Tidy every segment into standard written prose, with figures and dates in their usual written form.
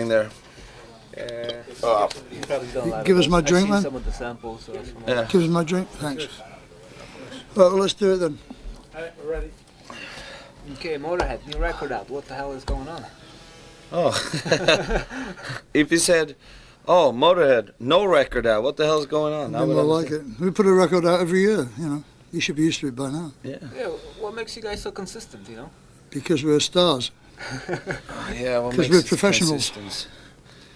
there. You probably done a lot Give of us my those. drink, I've man. seen some of the samples. Yeah. Give us my drink, thanks. Right, well, let's do it then. Alright, we're ready. Okay, Motorhead, new record out. What the hell is going on? Oh. If you said, oh, Motorhead, no record out, what the hell's going on? Then we'll like it. We put a record out every year, you know. You should be used to it by now. Yeah. Yeah, what makes you guys so consistent, you know? Because we're stars. Yeah, what 'Cause makes we're it professionals. consistent?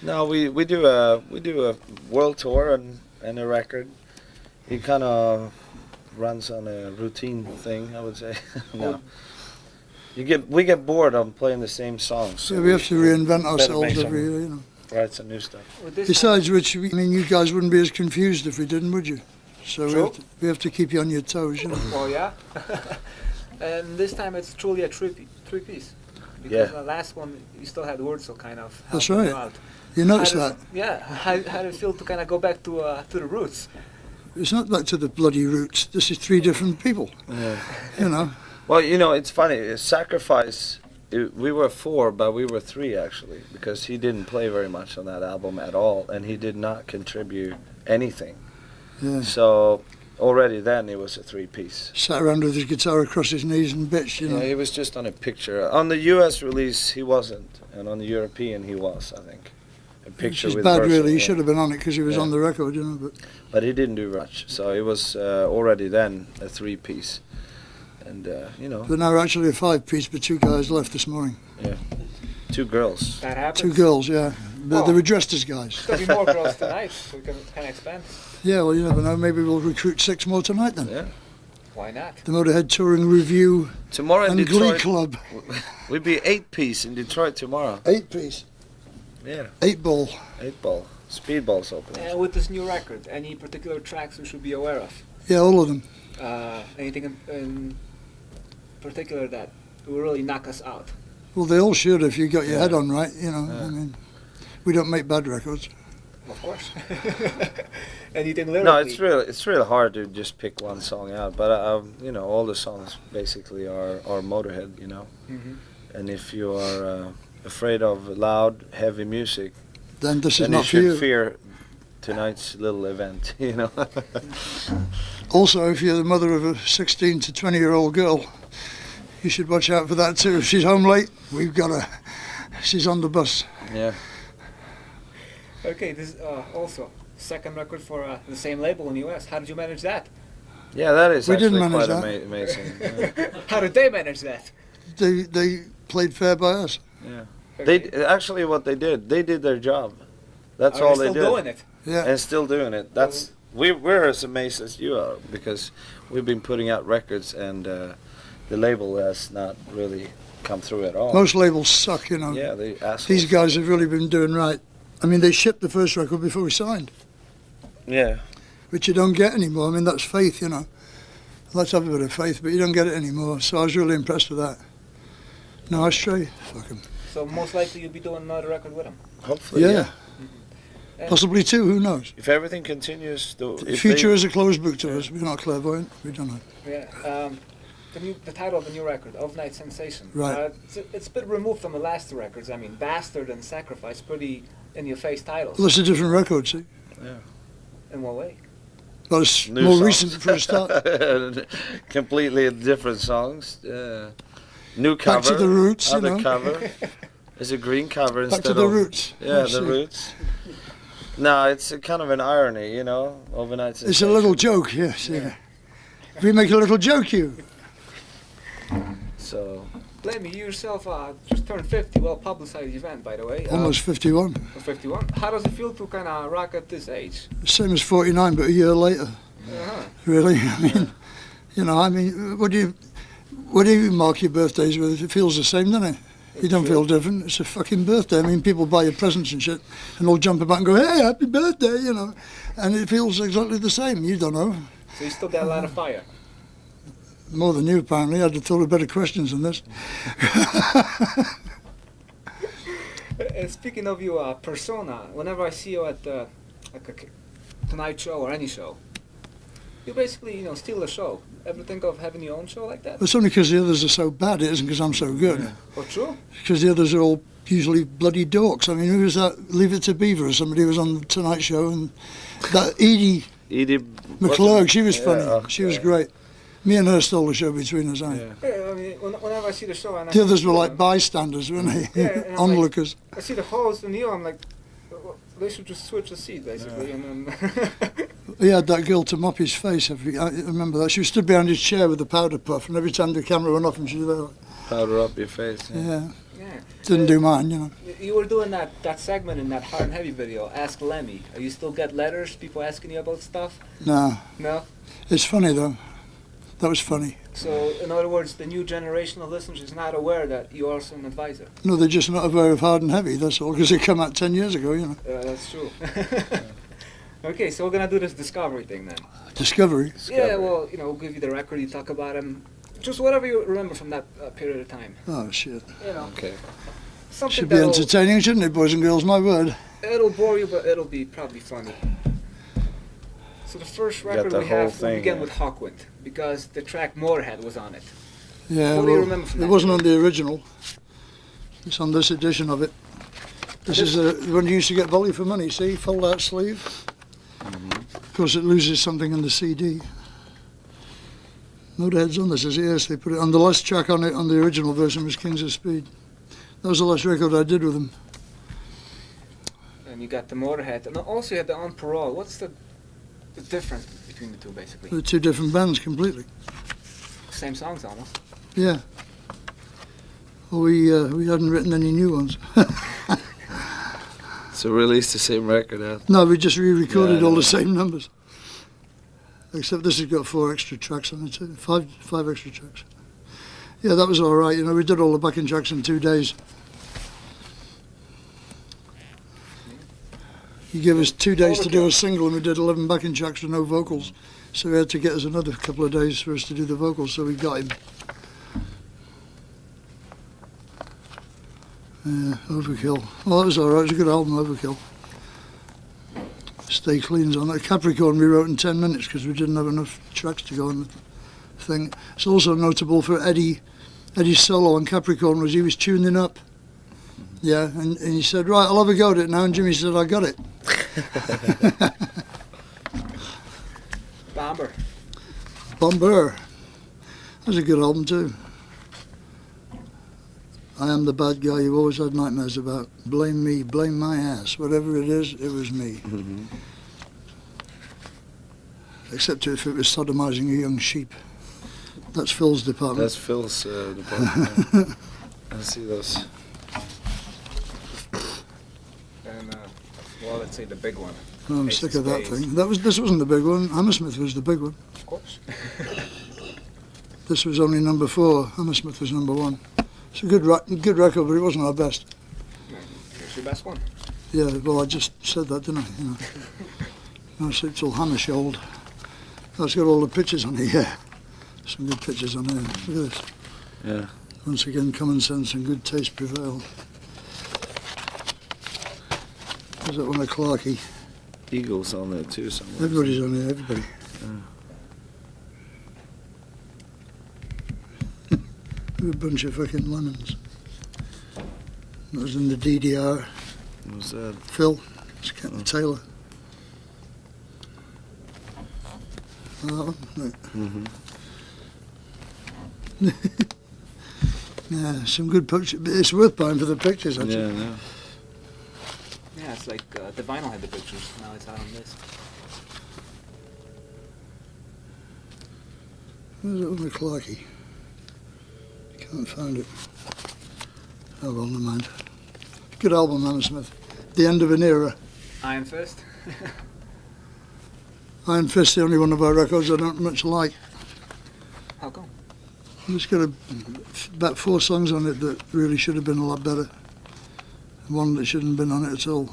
No, we do a world tour and a record. He kind of runs on a routine thing, I would say. No. We get bored of playing the same songs. So we have to reinvent better ourselves make every some- year, you know. Write some new stuff. With this Besides which, I mean, you guys wouldn't be as confused if we didn't, would you? So True. we have to keep you on your toes, you know. Oh yeah? And this time it's truly a three-piece. Because Yeah. the last one, you still had Wurzel kind of That's helping right. you out. You notice How that? did- Yeah, how did it feel to kind of go back to the roots? It's not back to the bloody roots. This is three different people, Yeah. you know. Well, you know, it's funny. Sacrifice. We were 4, but we were 3 actually, because he didn't play very much on that album at all, and he did not contribute anything. Yeah. So already then it was a 3-piece. Sat around with his guitar across his knees and bitched, you know. Yeah, he was just on a picture. On the U.S. release, he wasn't, and on the European, he was, I think. A Which picture is with bad, Wurzel, really. He yeah. should have been on it because he was Yeah. on the record, you know. But he didn't do much, so it was already then a 3-piece. And you know, But now we're actually a 5-piece, but 2 guys left this morning. 2 girls. That happens. 2 girls, yeah. But Oh. they were dressed as guys. There'll be more girls tonight, so we can kind of expand. Yeah, well, you never know. Maybe we'll recruit 6 more tonight then. Yeah. Why not? The Motorhead Touring Review Tomorrow in and Glee Detroit, Club. we'd be 8-piece in Detroit tomorrow. 8-piece. Yeah. 8-ball. 8-ball. Speedball's opening. And with this new record, any particular tracks we should be aware of? Yeah, all of them. Anything in particular that will really knock us out? Well, they all should if you got your Yeah. head on right, you know. Yeah. I mean, we don't make bad records. Of course. Anything lyrically? No, it's really hard to just pick one song out. But you know, all the songs basically are Motorhead. You know, Mhm. and if you are afraid of loud, heavy music, Then this is then you not for should you. fear tonight's little event. You know. Also, if you're the mother of a 16 to 20-year-old girl, you should watch out for that too. If she's home late, we've got her. She's on the bus. Yeah. Okay, this also second record for the same label in the US. How did you manage that? Yeah, that is We actually didn't manage quite that. amazing. Yeah. How did they manage that? They played fair by us. Yeah. Okay. They actually what they did their job. That's Are all they they still did, doing it? Yeah. and still doing it. That's we're as amazed as you are, because we've been putting out records and the label has not really come through at all. Most labels suck, you know. Yeah, they assholes. These guys have really been doing right. I mean, they shipped the first record before we signed, Yeah. which you don't get anymore. I mean, that's faith, you know. Let's have a bit of faith, but you don't get it anymore. So I was really impressed with that. No, Ashtray, fuck 'em. So most likely you'll be doing another record with them. Hopefully. Yeah, And possibly 2, who knows? If everything continues, The if future they, is a closed book to us. We're not clairvoyant. We don't know. Yeah. The title of the new record, Of Night Sensation. Right. It's a bit removed from the last 2 records. I mean, Bastard and Sacrifice, pretty in-your-face titles. Well, it's a different record, see? In what way? Well, it's New more songs. recent for a start. completely different songs. New cover. Back to the roots, you Other know. cover. It's a green cover instead Back to the of roots. Yeah, Let's the see. roots. No, it's a kind of an irony, you know, overnight. It's a little joke, yes. Yeah. We make a little joke, you. So Blame me, you yourself just turned 50, well-publicized event, by the way. Almost 51. 51. How does it feel to kind of rock at this age? Same as 49, but a year later. Uh-huh. Really? I mean, you know, I mean, what do you mark your birthdays with? It feels the same, doesn't it? You don't feel different. It's a fucking birthday. I mean, people buy you presents and shit, and they'll jump about and go, "Hey, happy birthday," you know, and it feels exactly the same. You don't know. So you still got a lot of fire. More than you, apparently. I'd have thought of better questions than this. And speaking of your persona, whenever I see you at like a Tonight Show or any show, you basically, steal the show. Ever think of having your own show like that? It's only because the others are so bad. It isn't because I'm so good. Oh, true? Because the others are all usually bloody dorks. I mean, who was that? Leave It to Beaver or somebody who was on the Tonight Show, and that Edie McClurg, she was funny. She was great. Me and her stole the show between us, Yeah, I mean, whenever I see the show, and the others were like bystanders, weren't they? Yeah, Onlookers. I see the host and you, I'm like, they should just switch the seat, basically, and then... He had that girl to mop his face. I remember that. She stood behind his chair with the powder puff, and every time the camera went off, and she was there. Powder up your face. Yeah. Yeah. Didn't do mine, you know. You were doing that segment in that Hard and Heavy video, Ask Lemmy. You still get letters, people asking you about stuff? No. No? It's funny, though. That was funny. So, in other words, the new generation of listeners is not aware that you're also an advisor? No, they're just not aware of Hard and Heavy, that's all, because it came out 10 years ago, you know. That's true. Okay, so we're going to do this Discovery thing then. Discovery? Yeah, well, you know, we'll give you the record, you talk about him. Just whatever you remember from that period of time. Oh, shit. You know. Okay. Something Should be entertaining, shouldn't it, boys and girls? My word. It'll bore you, but it'll be probably funny. So the first record we have, we'll begin with Hawkwind, because the track Motorhead was on it. Yeah, What do you remember from that? It wasn't on the original. It's on this edition of it. This is when you used to get Volley for money, see? Fold out sleeve. Of course, it loses something in the CD. Motorhead's on this, is it? Yes, they put it on the last track on it. On the original version was Kings of Speed. That was the last record I did with them. And you got the Motorhead, and also you had the On Parole. What's the difference between the two, basically? They're two different bands completely. Same songs, almost. Yeah. Well, we hadn't written any new ones. So release the same record out. No, we just re-recorded all the same numbers. Except this has got 4 extra tracks on it too. Five extra tracks. Yeah, that was all right. You know, we did all the backing tracks in 2 days. He gave us 2 days to do a single, and we did 11 backing tracks with no vocals. So he had to get us another couple of days for us to do the vocals, so we got him. Yeah, Overkill. Well, that was all right. It was a good album, Overkill. Stay Clean's on it. Capricorn we wrote in 10 minutes because we didn't have enough tracks to go on the thing. It's also notable for Eddie. Eddie's solo on Capricorn was he was tuning up. Yeah, and he said, right, I'll have a go at it now, and Jimmy said, I got it. Bomber. That's a good album too. I am the bad guy you've always had nightmares about. Blame me, blame my ass. Whatever it is, it was me. Except if it was sodomizing a young sheep. That's Phil's department. That's Phil's department. I see those. And, well, let's say the big one. Oh, I'm sick of that thing. This wasn't the big one. Hammersmith was the big one. Of course. This was only number 4. Hammersmith was number 1. It's a good record, but it wasn't our best. It's your best one. Yeah, well, I just said that, didn't I? You know. No, it's all Hammershold. That's got all the pictures on it, yeah. Some good pictures on there. Look at this. Yeah. Once again, common sense and good taste prevail. There's that one of Clarkey. Eagles on there too somewhere. Everybody's on there, everybody. A bunch of fucking lemons. That was in the DDR. What was that? Phil, it's Captain Taylor. That one? Yeah, some good pictures. It's worth buying for the pictures, actually. Yeah, no. Yeah, it's like the vinyl had the pictures. Now it's out on this. Where's that one with Clarkey? Can't find it. Oh well, never mind. Good album, Hammersmith. The end of an era. Iron Fist? Iron Fist, the only one of our records I don't much like. How come? It's got about 4 songs on it that really should have been a lot better. One that shouldn't have been on it at all.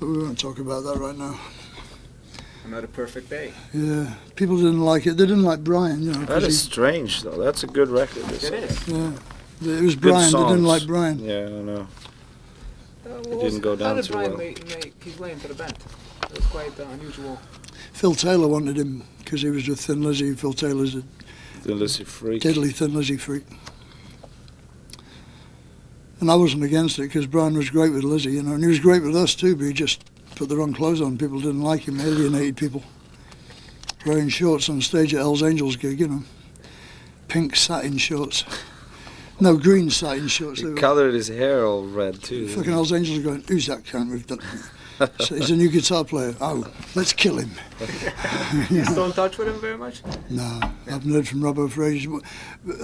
But we won't talk about that right now. Another Perfect Day. Yeah, people didn't like it. They didn't like Brian, you know. That is strange, though. That's a good record. It is. Yeah, it was Brian. They didn't like Brian. Yeah, I know. It didn't go down how did too Brian well. make his way into the band? It was quite unusual. Phil Taylor wanted him because he was with Thin Lizzy. Phil Taylor's a The Lizzy Freak. deadly Thin Lizzy freak. And I wasn't against it because Brian was great with Lizzie, you know, and he was great with us too, but he just put the wrong clothes on. People didn't like him, alienated people. Wearing shorts on stage at Hell's Angels gig, you know. Pink satin shorts. No, green satin shorts. He coloured his hair all red too. Fucking Hell's Angels are going, who's that cunt we've done? So he's a new guitar player. Oh, let's kill him. You still in touch with him very much? No, I haven't heard from Robbo for ages.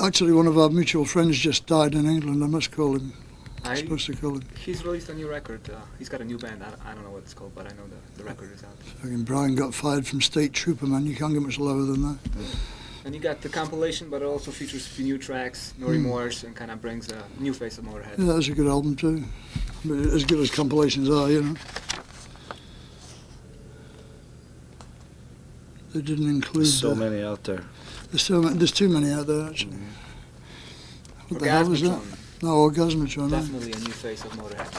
Actually, one of our mutual friends just died in England. I must call him. I'm supposed to call him. He's released a new record. He's got a new band. I don't know what it's called, but I know the record is out. Fucking Brian got fired from State Trooper, man. You can't get much lower than that. And you got the compilation, but it also features a few new tracks, no remorse, and kind of brings a new face of Motorhead. Yeah, that's a good album too. But as good as compilations are, you know. They didn't include. There's so many out there. There's too many out there actually. What the hell was that? No, Orgasmatron. Definitely a new face of Motorhead.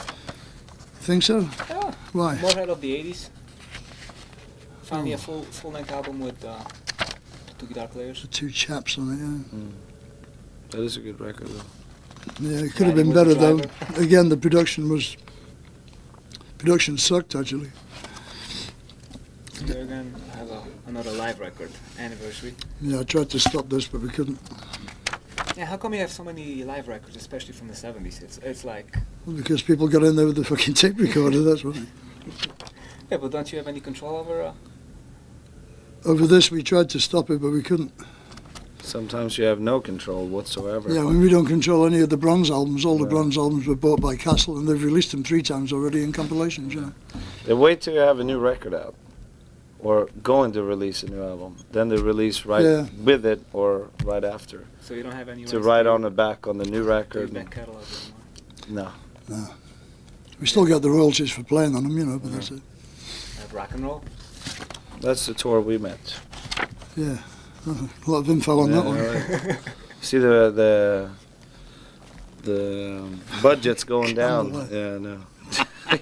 Think so? Yeah. Why? Motorhead of the 80s. Finally a full-length album with two guitar players. The two chaps on it, yeah. That is a good record though. Yeah, it could have been better though. Again, the production sucked actually. They're going to have another live record anniversary. Yeah, I tried to stop this, but we couldn't. Yeah, how come you have so many live records, especially from the 70s? It's like... Well, because people got in there with the fucking tape recorder, that's why. Yeah, but don't you have any control over... Over this, we tried to stop it, but we couldn't. Sometimes you have no control whatsoever. Yeah, when we don't control any of the Bronze albums. All the Bronze albums were bought by Castle, and they've released them 3 times already in compilations, you know. They wait till you have a new record out, or going to release a new album. Then they release with it or right after. So you don't have any to write on the back on the new record. Back catalog anymore? No. No. We still got the royalties for playing on them, you know, but that's it. Rock and roll? That's the tour we met. Yeah. A lot of info on that one. Right. See the budget's going down. Yeah, no.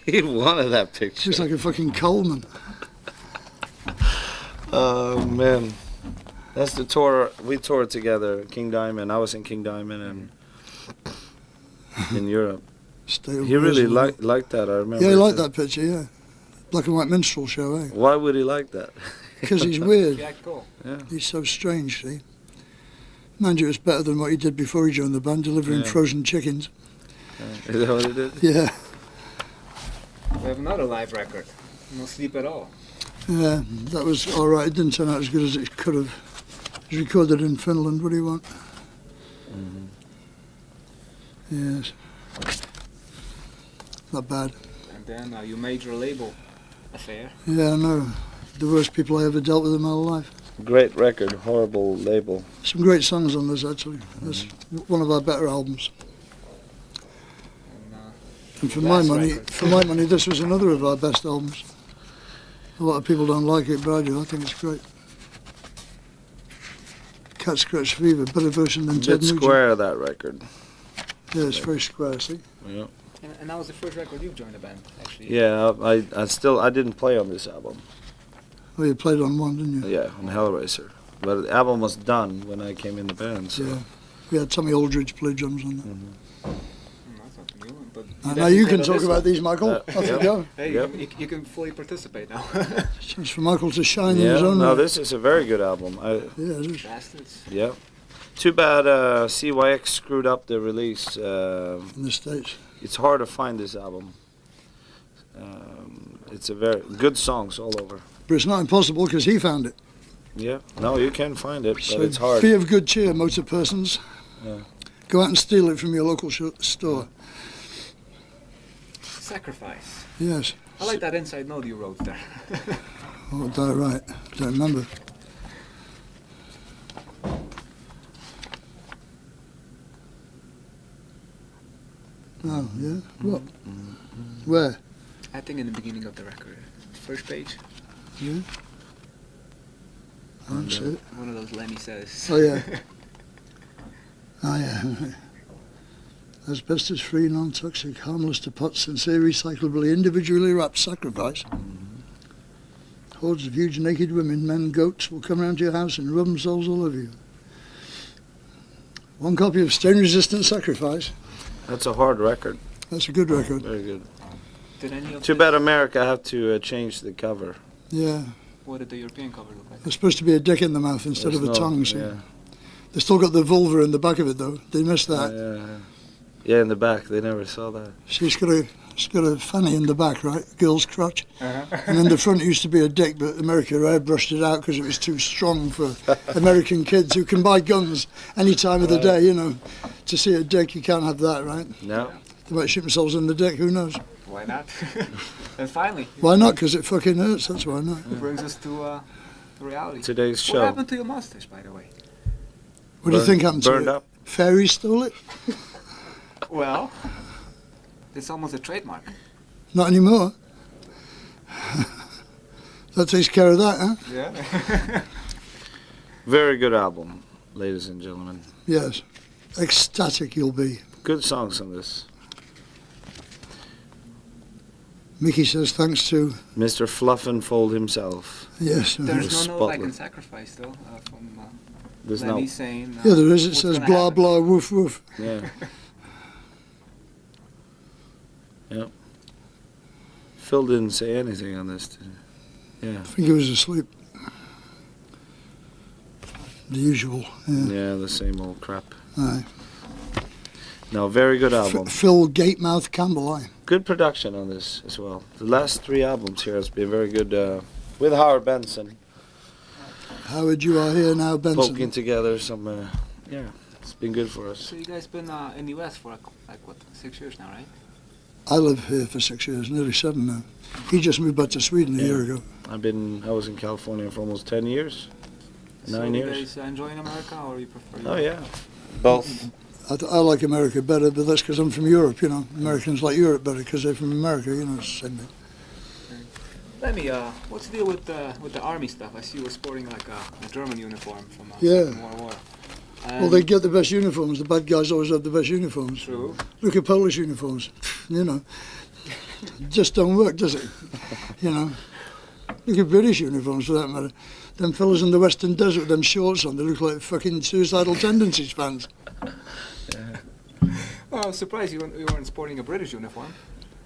He wanted that picture. Looks like a fucking Coleman. Oh man, that's the tour. We toured together, King Diamond. I was in King Diamond and in Europe. He really liked that. I remember. Yeah, he liked that picture. Yeah, black and white minstrel show. Eh? Why would he like that? Because he's weird. Yeah, cool. Yeah. He's so strange. See, mind you, it's better than what he did before he joined the band, delivering frozen chickens. Is that what he did? Yeah. We have another live record. No Sleep at All. Yeah, that was all right. It didn't turn out as good as it could have. It was recorded in Finland. What do you want? Yes. Not bad. And then you made your label affair. Yeah, I know. The worst people I ever dealt with in my life. Great record, horrible label. Some great songs on this, actually. That's one of our better albums. And for my money, this was another of our best albums. A lot of people don't like it, but I do. I think it's great. Cat Scratch Fever, better version than Ted Nugent. Square, that record. Yeah, it's very square, see? Yeah. And that was the first record you've joined the band, actually. Yeah, I didn't play on this album. Oh, you played on one, didn't you? Yeah, on Hellraiser. But the album was done when I came in the band, so... Yeah. We had Tommy Aldridge play drums on that. That's not new, but now you can talk about these, Michael. Off you go. Hey, you can fully participate now. Chance for Michael to shine in his own no, way. this is a very good album. Yeah, it is. Bastards. Yeah. Too bad CYX screwed up the release. In the States. It's hard to find this album. It's a very good songs all over. But it's not impossible because he found it. Yeah. No, you can find it, So but it's hard. be of good cheer, motor persons. Yeah. Go out and steal it from your local store. Sacrifice. Yes. I like that inside note you wrote there. Oh, did I right? Don't remember. Oh, yeah? What? Where? I think in the beginning of the record. First page. Yeah? I don't see it. One of those Lemmy says. Oh, yeah. Oh, yeah. Asbestos-free, non-toxic, harmless to pot, sincere, recyclably, individually wrapped sacrifice. Hordes of huge naked women, men, goats will come round to your house and rub themselves all over you. One copy of Stain-Resistant Sacrifice. That's a hard record. That's a good record. Very good. Did any of Too this- bad America have to change the cover. Yeah. What did the European cover look like? There's supposed to be a dick in the mouth instead There's of a no- tongue. See? Yeah. They still got the vulva in the back of it though. They missed that. Yeah, in the back. They never saw that. She's got a fanny in the back, right? Girl's crotch. Uh-huh. And in the front it used to be a dick, but America airbrushed it out because it was too strong for American kids who can buy guns any time of the day, you know. To see a dick, you can't have that, right? No. They might shoot themselves in the dick, who knows? Why not? And finally, Why not? Because it fucking hurts, that's why not. it brings us to reality. Today's show. What happened to your mustache, by the way? What do you think happened to Burned it? up. Fairies stole it? Well, it's almost a trademark. Not anymore. That takes care of that, huh? Yeah. Very good album, ladies and gentlemen. Yes. Ecstatic you'll be. Good songs on this. Mickey says thanks to, Mr. Fluffenfold himself. yes. There's no note like in Spotless. Sacrifice, though, from There's Lenny no. saying... Yeah, there is. It what's says gonna blah, happen. blah, woof, woof. Yeah. Yep. Phil didn't say anything on this. Did he? Yeah. I think he was asleep. The usual, yeah. Yeah, the same old crap. Aye. No, very good album. Phil Gatemouth Campbell, aye. Good production on this as well. The last three albums here has been very good. With Howard Benson Howard, you are here now, Benson. poking together some. Yeah, it's been good for us. So you guys been in the US for like what, 6 years now, right? I lived here for 6 years, nearly 7 now. He just moved back to Sweden a year ago. I was in California for almost 10 years. So 9 you years. guys enjoying America, or you prefer? Oh yeah, both. I like America better, but that's because I'm from Europe, you know. Americans like Europe better because they're from America, you know. It's the same thing. Let me. What's the deal with the army stuff? I see you were sporting like a German uniform from Yeah. Second World War. Well, they get the best uniforms. The bad guys always have the best uniforms. True. Look at Polish uniforms, you know. Just don't work, does it? You know. Look at British uniforms, for that matter. Them fellas in the Western Desert with them shorts on, they look like fucking suicidal tendencies fans. Well, I was surprised you weren't sporting a British uniform.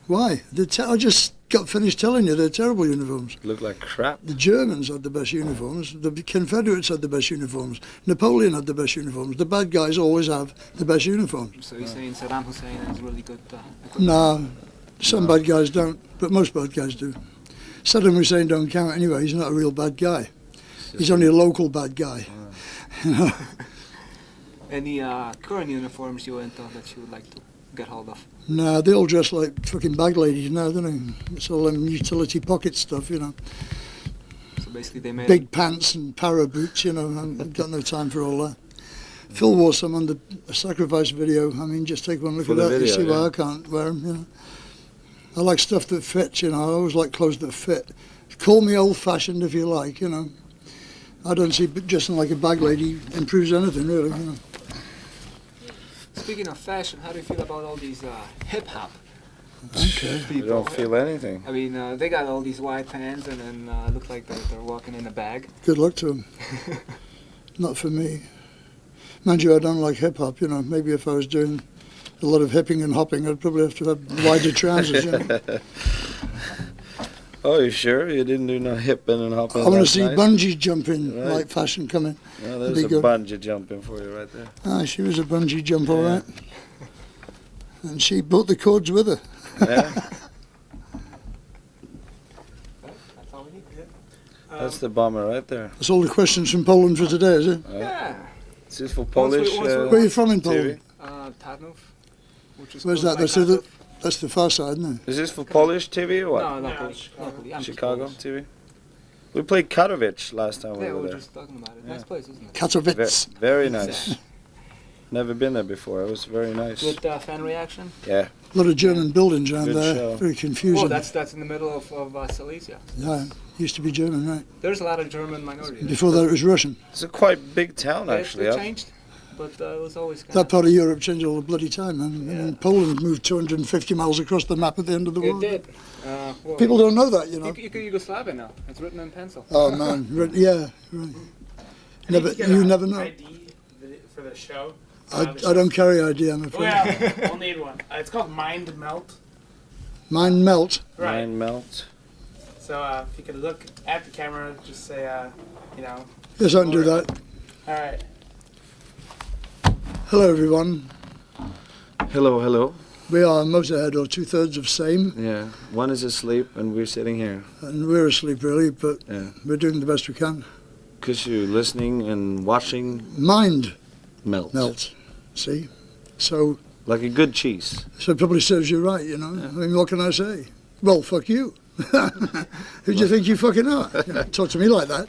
Why? I just got finished telling you they're terrible uniforms. Look like crap. The Germans had the best uniforms. The Confederates had the best uniforms. Napoleon had the best uniforms. The bad guys always have the best uniforms. So you're saying Saddam Hussein has really good equipment? No, some bad guys don't, but most bad guys do. Saddam Hussein don't count anyway. He's not a real bad guy. He's only a local bad guy. You know? Any current uniforms you went on that you would like to get hold of? No, they all dress like fucking bag ladies now, don't they? It's all them utility pocket stuff, you know. So basically they made Big pants and para boots, you know. I've got no time for all that. Phil wore some on the Sacrifice video. I mean, just take one look For at the that. You video, see why yeah. I can't wear them, you know. I like stuff that fits, you know. I always like clothes that fit. Call me old-fashioned if you like, you know. I don't see dressing like a bag lady improves anything, really, you know. Speaking of fashion, how do you feel about all these hip-hop Okay. You don't feel anything. I mean, they got all these white pants and then look like they're walking in a bag. Good luck to them. Not for me. Mind you, I don't like hip-hop, you know. Maybe if I was doing a lot of hipping and hopping, I'd probably have to have wider trousers, you know. Oh, you sure? You didn't do no hipping and hopping? I want to last see night? bungee jumping, Right. like fashion coming. Yeah, there's be a good. bungee jumping for you right there. Ah, she was a bungee jump, all Yeah. right. And she brought the cords with her. Yeah, That's all we need. that's the bomber right there. That's all the questions from Poland for today, is it? Yeah. Is this for Polish? once we- Where are you from in TV? Poland? Tarnów, which is Where's close that? by That's the far side, isn't it? Is this for Polish TV or what? No, not Polish. Locally. I'm just Chicago Polish. TV? We played Katowice last time we Yeah, we were were there. just talking about it. Yeah. Nice place, isn't it? Katowice. Very nice. Never been there before. It was very nice. Good fan reaction. Yeah. A lot of German buildings around Good there. show. Very confusing. Oh, that's in the middle of Silesia. Yeah, used to be German, right? There's a lot of German minorities. Before that it was Russian. It's a quite big town actually. It huh? changed, but it was always kind That part of Europe changed all the bloody time, man. I Yeah. mean, Poland moved 250 miles across the map at the end of the It world. did. Well, People don't know that, you know. Yugoslavia now. It's written in pencil. Oh man, yeah, right. I need Never, to get you a never know. ID for the show. I don't carry ID, I'm afraid. Well, we'll need one. It's called Mind Melt. Mind melt. Right. Mind melt. So if you could look at the camera, just say, you know. Yes, I can do that. All right. Hello, everyone. Hello, hello. We are Motorhead, or 2/3 of same, Yeah, one is asleep and we're sitting here. and we're asleep really, but Yeah. we're doing the best we can. Because you're listening and watching Mind melt. melt, see? So Like a good cheese. it probably serves you right, you know? Yeah. I mean, what can I say? Well, fuck you. Who do you think you fucking are? Talk to me like that.